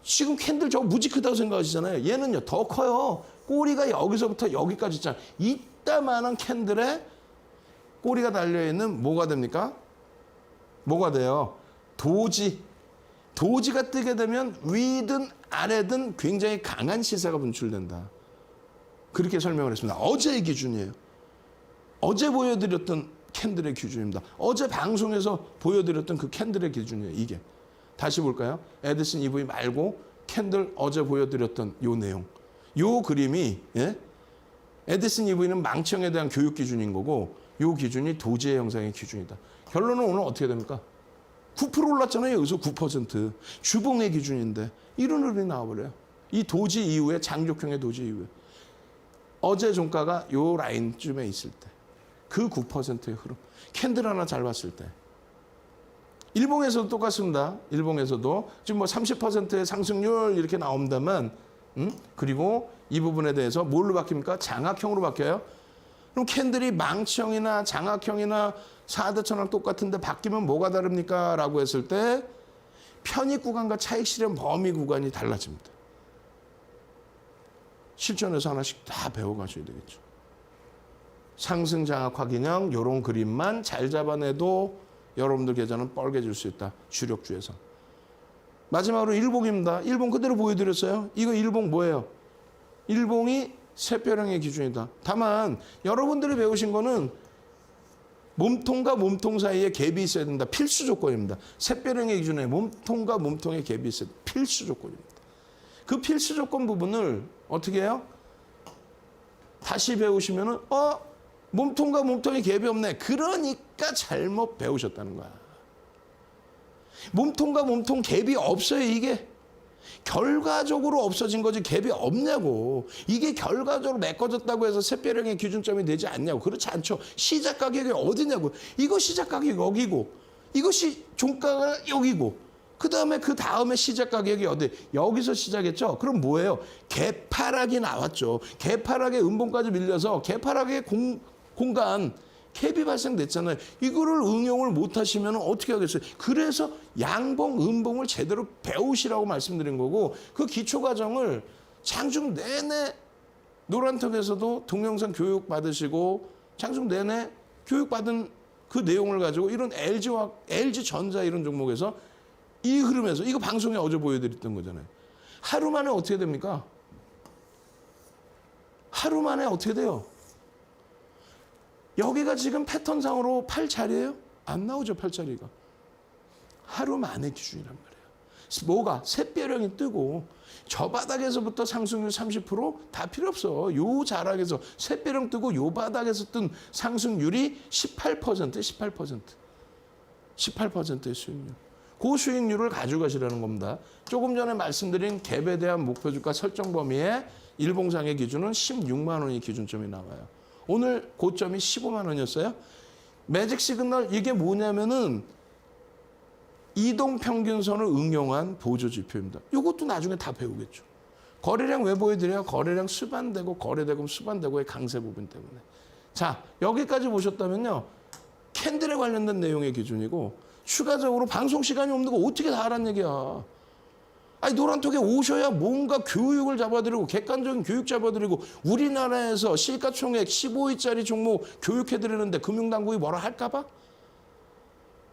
지금 캔들 저거 무지 크다고 생각하시잖아요. 얘는요 더 커요. 꼬리가 여기서부터 여기까지 있잖아요. 이따만한 캔들에 꼬리가 달려있는 뭐가 됩니까? 뭐가 돼요? 도지가 뜨게 되면 위든 아래든 굉장히 강한 시세가 분출된다. 그렇게 설명을 했습니다. 어제의 기준이에요. 어제 보여드렸던 캔들의 기준입니다. 어제 방송에서 보여드렸던 그 캔들의 기준이에요. 이게. 다시 볼까요? 에디슨 EV 말고 캔들 어제 보여드렸던 요 내용. 요 그림이 에디슨 EV는 망청에 대한 교육 기준인 거고 요 기준이 도지의 형상의 기준이다. 결론은 오늘 어떻게 됩니까? 9% 올랐잖아요. 여기서 9%. 주봉의 기준인데 이런 흐름이 나와버려요. 이 도지 이후에 장족형의 도지 이후에 어제 종가가 요 라인쯤에 있을 때 그 9%의 흐름. 캔들 하나 잘 봤을 때. 일봉에서도 똑같습니다. 일봉에서도 지금 뭐 30%의 상승률 이렇게 나옵니다만 그리고 이 부분에 대해서 뭘로 바뀝니까? 장악형으로 바뀌어요. 그럼 캔들이 망치형이나 장악형이나 사대천왕 똑같은데 바뀌면 뭐가 다릅니까? 라고 했을 때 편입 구간과 차익 실현 범위 구간이 달라집니다. 실전에서 하나씩 다 배워가셔야 되겠죠. 상승 장악 확인형 이런 그림만 잘 잡아내도 여러분들 계좌는 뻘개질 수 있다. 주력주에서. 마지막으로 일봉입니다. 일봉 그대로 보여드렸어요. 이거 일봉 뭐예요? 일봉이 샛별형의 기준이다. 다만 여러분들이 배우신 거는 몸통과 몸통 사이에 갭이 있어야 된다. 필수 조건입니다. 샛별형의 기준에 몸통과 몸통의 갭이 있어야 된다. 필수 조건입니다. 그 필수 조건 부분을 어떻게 해요? 다시 배우시면은 몸통과 몸통의 갭이 없네. 그러니까 잘못 배우셨다는 거야. 몸통과 몸통 갭이 없어요, 이게. 결과적으로 없어진 거지 갭이 없냐고. 이게 결과적으로 메꿔졌다고 해서 샛별형의 기준점이 되지 않냐고. 그렇지 않죠. 시작 가격이 어디냐고. 이거 시작 가격이 여기고 이것이 종가가 여기고 그 다음에 시작 가격이 어디? 여기서 시작했죠. 그럼 뭐예요? 개파락이 나왔죠. 개파락의 음봉까지 밀려서 개파락의 공간 캡이 발생됐잖아요. 이거를 응용을 못 하시면 어떻게 하겠어요? 그래서 양봉, 음봉을 제대로 배우시라고 말씀드린 거고 그 기초 과정을 장중 내내 노란톡에서도 동영상 교육 받으시고 장중 내내 교육받은 그 내용을 가지고 이런 LG전자 이런 종목에서 이 흐름에서 이거 방송에 어제 보여드렸던 거잖아요. 하루 만에 어떻게 됩니까? 하루 만에 어떻게 돼요? 여기가 지금 패턴상으로 8자리예요? 안 나오죠, 8자리가. 하루 만에 기준이란 말이에요. 뭐가? 샛별형이 뜨고 저 바닥에서부터 상승률 30%다 필요 없어. 요 자락에서 샛별형 뜨고 요 바닥에서 뜬 상승률이 18%의 수익률. 그 수익률을 가져가시라는 겁니다. 조금 전에 말씀드린 갭에 대한 목표주가 설정 범위에 일봉상의 기준은 16만 원이 기준점이 나와요. 오늘 고점이 15만 원이었어요. 매직 시그널 이게 뭐냐면은 이동평균선을 응용한 보조지표입니다. 이것도 나중에 다 배우겠죠. 거래량 왜 보여드려요? 거래량 수반되고 거래대금 수반되고의 강세 부분 때문에. 자, 여기까지 보셨다면요. 캔들에 관련된 내용의 기준이고 추가적으로 방송 시간이 없는 거 어떻게 다 하란 얘기야. 아니 노란톡에 오셔야 뭔가 교육을 잡아드리고 객관적인 교육 잡아드리고 우리나라에서 시가총액 15위짜리 종목 교육해드리는데 금융당국이 뭐라 할까 봐?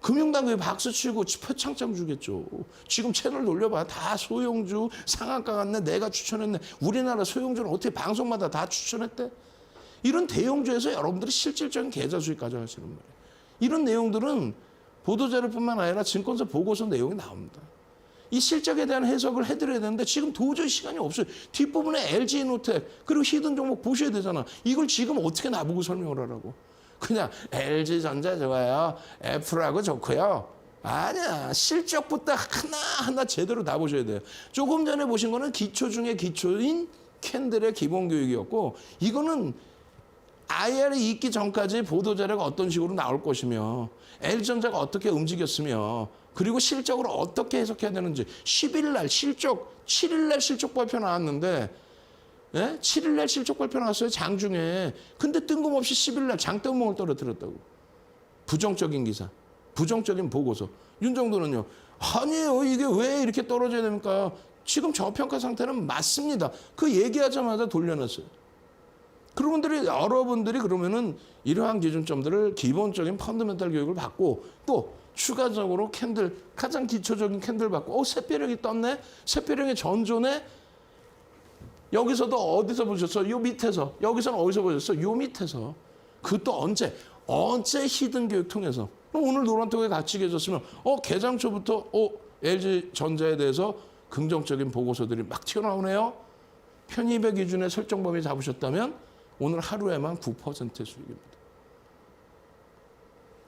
금융당국이 박수치고 표창장 주겠죠. 지금 채널 돌려봐. 다 소형주 상한가 갔네. 내가 추천했네. 우리나라 소형주는 어떻게 방송마다 다 추천했대? 이런 대형주에서 여러분들이 실질적인 계좌 수익 가져가시는 말이에요. 이런 내용들은 보도자료뿐만 아니라 증권사 보고서 내용이 나옵니다. 이 실적에 대한 해석을 해드려야 되는데 지금 도저히 시간이 없어요. 뒷부분에 LG노텍 그리고 히든 종목 보셔야 되잖아. 이걸 지금 어떻게 나보고 설명을 하라고. 그냥 LG전자 좋아요. 애플하고 좋고요. 아니야. 실적부터 하나하나 제대로 다 보셔야 돼요. 조금 전에 보신 거는 기초 중에 기초인 캔들의 기본 교육이었고 이거는 IR이 있기 전까지 보도자료가 어떤 식으로 나올 것이며 LG전자가 어떻게 움직였으며 그리고 실적으로 어떻게 해석해야 되는지 10일 날 실적, 7일 날 실적 발표 나왔는데 예? 7일 날 실적 발표 나왔어요. 장중에. 근데 뜬금없이 10일 날 장대구멍을 떨어뜨렸다고. 부정적인 기사, 부정적인 보고서. 윤정도는요. 아니에요. 이게 왜 이렇게 떨어져야 됩니까? 지금 저평가 상태는 맞습니다. 그 얘기하자마자 돌려놨어요. 여러분들이 그러면은 이러한 기준점들을 기본적인 펀더멘탈 교육을 받고 또 추가적으로 캔들, 가장 기초적인 캔들 받고 샛별형이 떴네? 샛별형의 전조네? 여기서도 어디서 보셨어? 요 밑에서. 여기서는 어디서 보셨어? 요 밑에서. 그것도 언제 히든 교육 통해서. 그럼 오늘 노란톡에 같이 계셨으면 개장초부터 LG전자에 대해서 긍정적인 보고서들이 막 튀어나오네요. 편입의 기준에 설정 범위 잡으셨다면 오늘 하루에만 9%의 수익입니다.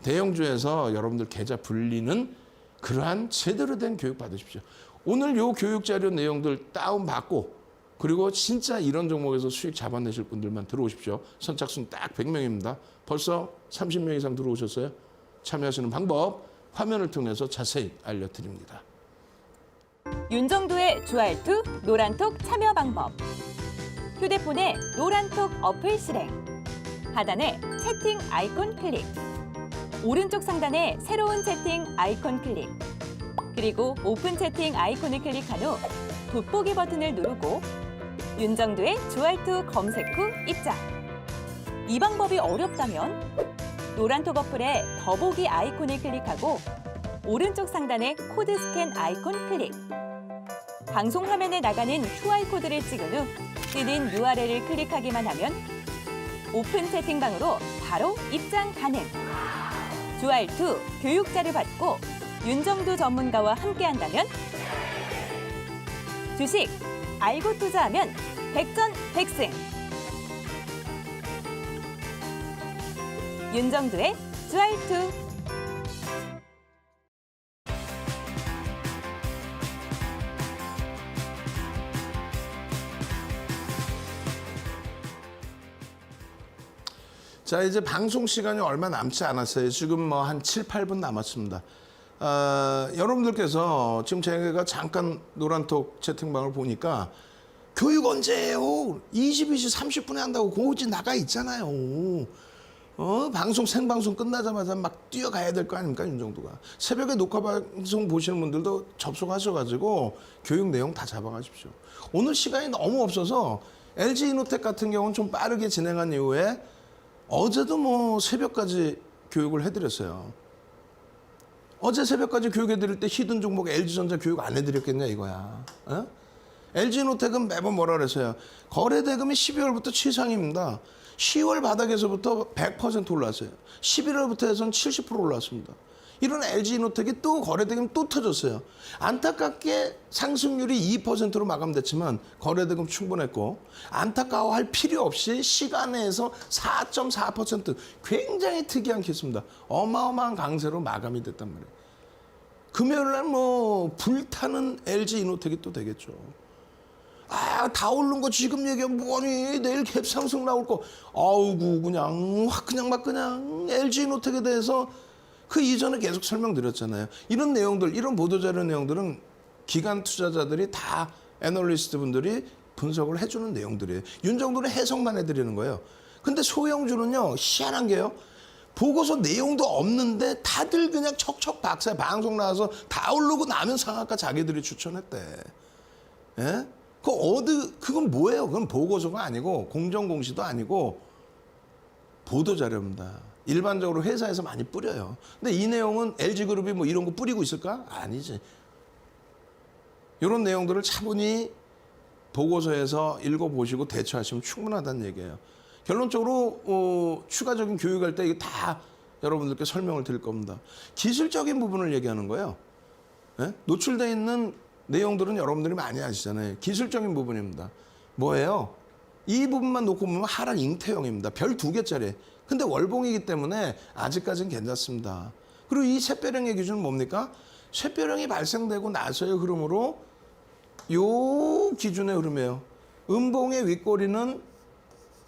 대형주에서 여러분들 계좌 불리는 그러한 제대로 된 교육 받으십시오. 오늘 요 교육 자료 내용들 다운받고 그리고 진짜 이런 종목에서 수익 잡아내실 분들만 들어오십시오. 선착순 딱 100명입니다. 벌써 30명 이상 들어오셨어요. 참여하시는 방법 화면을 통해서 자세히 알려드립니다. 윤정도의 주알투 노란톡 참여 방법. 휴대폰에 노란톡 어플 실행. 하단에 채팅 아이콘 클릭. 오른쪽 상단에 새로운 채팅 아이콘 클릭. 그리고 오픈 채팅 아이콘을 클릭한 후 돋보기 버튼을 누르고 윤정도의 주알투 검색 후 입장. 이 방법이 어렵다면 노란톡 어플에 더보기 아이콘을 클릭하고 오른쪽 상단에 코드 스캔 아이콘 클릭. 방송 화면에 나가는 QR코드를 찍은 후 뜨는 URL을 클릭하기만 하면 오픈 채팅방으로 바로 입장 가능. 주알투 교육자를 받고 윤정도 전문가와 함께한다면 주식 알고 투자하면 백전백승. 윤정도의 주알투. 자, 이제 방송 시간이 얼마 남지 않았어요. 지금 뭐 한 7, 8분 남았습니다. 여러분들께서 지금 제가 잠깐 노란톡 채팅방을 보니까 교육 언제예요? 22시 30분에 한다고 고지 나가 있잖아요. 방송 생방송 끝나자마자 막 뛰어가야 될 거 아닙니까, 윤정도가. 새벽에 녹화 방송 보시는 분들도 접속하셔가지고 교육 내용 다 잡아가십시오. 오늘 시간이 너무 없어서 LG이노텍 같은 경우는 좀 빠르게 진행한 이후에 어제도 뭐 새벽까지 교육을 해드렸어요. 어제 새벽까지 교육해드릴 때 히든 종목 LG전자 교육 안 해드렸겠냐 이거야. LG노텍은 매번 뭐라 그랬어요. 거래대금이 12월부터 최상입니다. 10월 바닥에서부터 100% 올랐어요. 11월부터 해서는 70% 올랐습니다. 이런 LG노텍이 또 거래대금 또 터졌어요. 안타깝게 상승률이 2%로 마감됐지만 거래대금 충분했고 안타까워할 필요 없이 시간에서 4.4% 굉장히 특이한 케이스입니다. 어마어마한 강세로 마감이 됐단 말이에요. 금요일날 뭐 불타는 LG이노텍이 또 되겠죠. 다 오른 거 지금 얘기하면 뭐니 내일 갭 상승 나올 거 아우구 그냥 확 그냥 막 그냥 LG이노텍에 대해서 그 이전에 계속 설명드렸잖아요. 이런 내용들, 이런 보도자료 내용들은 기관 투자자들이 다 애널리스트 분들이 분석을 해주는 내용들이에요. 윤정도는 해석만 해드리는 거예요. 근데 소영주는요, 희한한 게요. 보고서 내용도 없는데 다들 그냥 척척 박사 방송 나와서 다 오르고 나면 상한가 자기들이 추천했대. 예? 그건 뭐예요? 그건 보고서가 아니고 공정공시도 아니고 보도자료입니다. 일반적으로 회사에서 많이 뿌려요. 근데 이 내용은 LG그룹이 뭐 이런 거 뿌리고 있을까? 아니지. 이런 내용들을 차분히 보고서에서 읽어보시고 대처하시면 충분하다는 얘기예요. 결론적으로 추가적인 교육할 때 이게 다 여러분들께 설명을 드릴 겁니다. 기술적인 부분을 얘기하는 거예요. 예? 노출되어 있는 내용들은 여러분들이 많이 아시잖아요. 기술적인 부분입니다. 뭐예요? 이 부분만 놓고 보면 하락 잉태형입니다. 별 2개짜리. 근데 월봉이기 때문에 아직까지는 괜찮습니다. 그리고 이 샛별형의 기준은 뭡니까? 샛별형이 발생되고 나서의 흐름으로 요 기준의 흐름이에요. 음봉의 윗꼬리는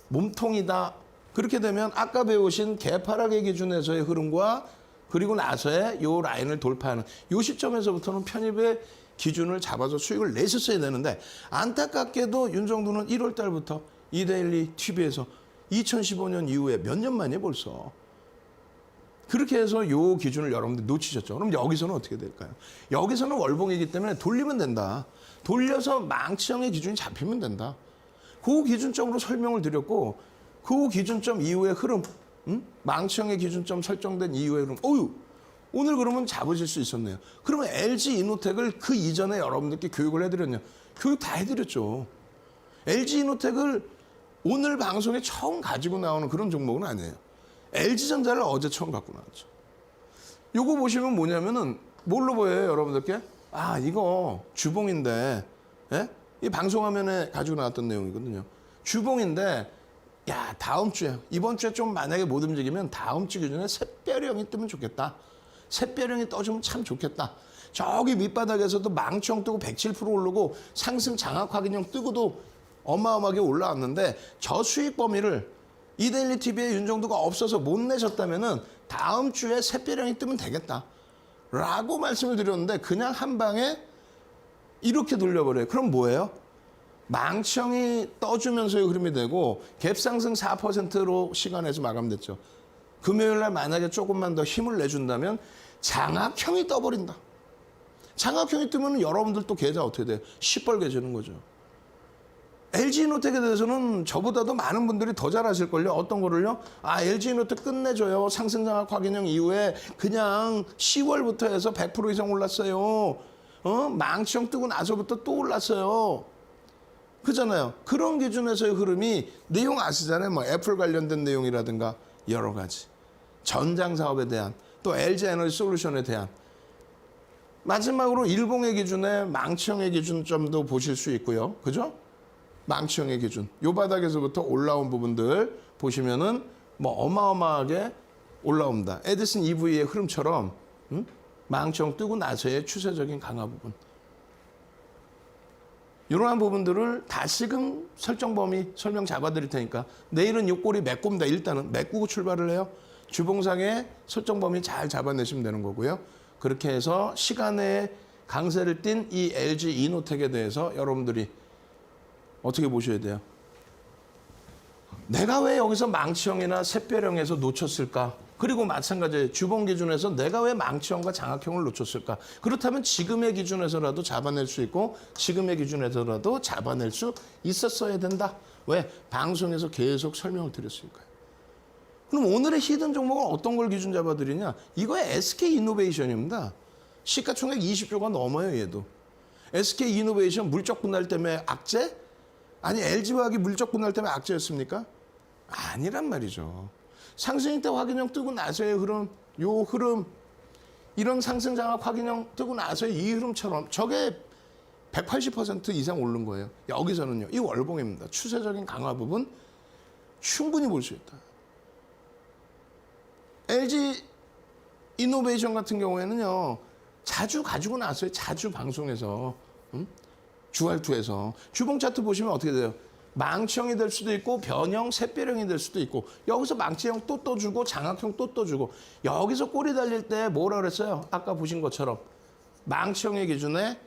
몸통이다. 그렇게 되면 아까 배우신 개파락의 기준에서의 흐름과 그리고 나서의 요 라인을 돌파하는 요 시점에서부터는 편입의 기준을 잡아서 수익을 내셨어야 되는데 안타깝게도 윤정도는 1월 달부터 이데일리 TV에서 2015년 이후에 몇 년 만에 벌써 그렇게 해서 요 기준을 여러분들 놓치셨죠. 그럼 여기서는 어떻게 될까요? 여기서는 월봉이기 때문에 돌리면 된다. 돌려서 망치형의 기준이 잡히면 된다. 그 기준점으로 설명을 드렸고 그 기준점 이후의 흐름, 망치형의 기준점 설정된 이후의 흐름. 오늘 그러면 잡으실 수 있었네요. 그러면 LG 이노텍을 그 이전에 여러분들께 교육을 해드렸냐? 교육 다 해드렸죠. LG 이노텍을 오늘 방송에 처음 가지고 나오는 그런 종목은 아니에요. LG전자를 어제 처음 갖고 나왔죠. 요거 보시면 뭐냐면은 뭘로 보여요, 여러분들께? 아, 이거 주봉인데, 예? 이 방송화면에 가지고 나왔던 내용이거든요. 주봉인데, 야, 다음 주에, 이번 주에 좀 만약에 못 움직이면 다음 주 기준에 샛별형이 뜨면 좋겠다. 샛별형이 떠주면 참 좋겠다. 저기 밑바닥에서도 망치형 뜨고 107% 오르고 상승 장악 확인형 뜨고도 어마어마하게 올라왔는데 저 수익 범위를 이데일리 TV에 윤정도가 없어서 못 내셨다면은 다음 주에 샛별형이 뜨면 되겠다. 라고 말씀을 드렸는데 그냥 한 방에 이렇게 돌려버려요. 그럼 뭐예요? 망치형이 떠주면서의 흐름이 되고 갭상승 4%로 시간에서 마감됐죠. 금요일 날 만약에 조금만 더 힘을 내준다면 장악형이 떠버린다. 장악형이 뜨면 여러분들 또 계좌 어떻게 돼요? 시뻘개지는 거죠. LG이노텍에 대해서는 저보다도 많은 분들이 더 잘 아실걸요. 어떤 거를요? 아, LG이노텍 끝내줘요. 상승장악 확인형 이후에 그냥 10월부터 해서 100% 이상 올랐어요. 망치형 뜨고 나서부터 또 올랐어요. 그잖아요. 그런 기준에서의 흐름이 내용 아시잖아요. 뭐 애플 관련된 내용이라든가 여러 가지. 전장 사업에 대한 또 LG 에너지 솔루션에 대한 마지막으로 일봉의 기준에 망치형의 기준점도 보실 수 있고요. 그죠? 망치형의 기준. 요 바닥에서부터 올라온 부분들 보시면은 뭐 어마어마하게 올라옵니다. 에디슨 EV의 흐름처럼 망치형 뜨고 나서의 추세적인 강화 부분. 이러한 부분들을 다시금 설정 범위 설명 잡아드릴 테니까 내일은 요 꼴이 메꿉니다. 일단은 메꾸고 출발을 해요. 주봉상의 설정 범위 잘 잡아내시면 되는 거고요. 그렇게 해서 시간에 강세를 띈 이 LG 이노텍에 대해서 여러분들이 어떻게 보셔야 돼요? 내가 왜 여기서 망치형이나 샛별형에서 놓쳤을까? 그리고 마찬가지로 주봉 기준에서 내가 왜 망치형과 장악형을 놓쳤을까? 그렇다면 지금의 기준에서라도 잡아낼 수 있고 지금의 기준에서라도 잡아낼 수 있었어야 된다. 왜? 방송에서 계속 설명을 드렸으니까요. 그럼 오늘의 히든 종목은 어떤 걸 기준 잡아드리냐? 이거의 SK이노베이션입니다. 시가총액 20조가 넘어요, 얘도. SK이노베이션 물적 분할 때문에 악재? 아니, LG화학이 물적 분할 때문에 악재였습니까? 아니란 말이죠. 상승 때 확인형 뜨고 나서의 흐름, 요 흐름, 이런 상승 장악 확인형 뜨고 나서의 이 흐름처럼 저게 180% 이상 오른 거예요. 여기서는요, 이 월봉입니다. 추세적인 강화 부분 충분히 볼 수 있다. LG 이노베이션 같은 경우에는요, 자주 가지고 나왔어요. 자주 방송에서. 주알투에서. 주봉 차트 보시면 어떻게 돼요? 망치형이 될 수도 있고 변형, 샛별형이 될 수도 있고 여기서 망치형 또 떠주고 장악형 또 떠주고 여기서 꼬리 달릴 때 뭐라 그랬어요? 아까 보신 것처럼 망치형의 기준에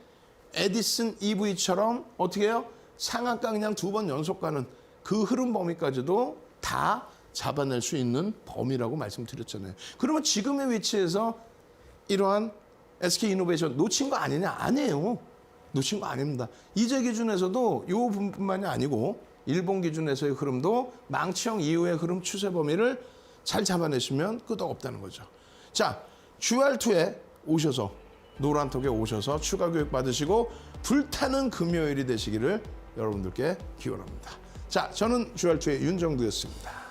에디슨 EV처럼 어떻게 해요? 상한가 그냥 2번 연속 가는 그 흐름 범위까지도 다 잡아낼 수 있는 범위라고 말씀드렸잖아요. 그러면 지금의 위치에서 이러한 SK이노베이션 놓친 거 아니냐? 아니에요. 놓친 거 아닙니다. 이제 기준에서도 이 부분만이 아니고 일본 기준에서의 흐름도 망치형 이후의 흐름 추세 범위를 잘 잡아내시면 끄떡없다는 거죠. 자, GR2에 오셔서 노란톡에 오셔서 추가 교육 받으시고 불타는 금요일이 되시기를 여러분들께 기원합니다. 자, 저는 GR2의 윤정두였습니다.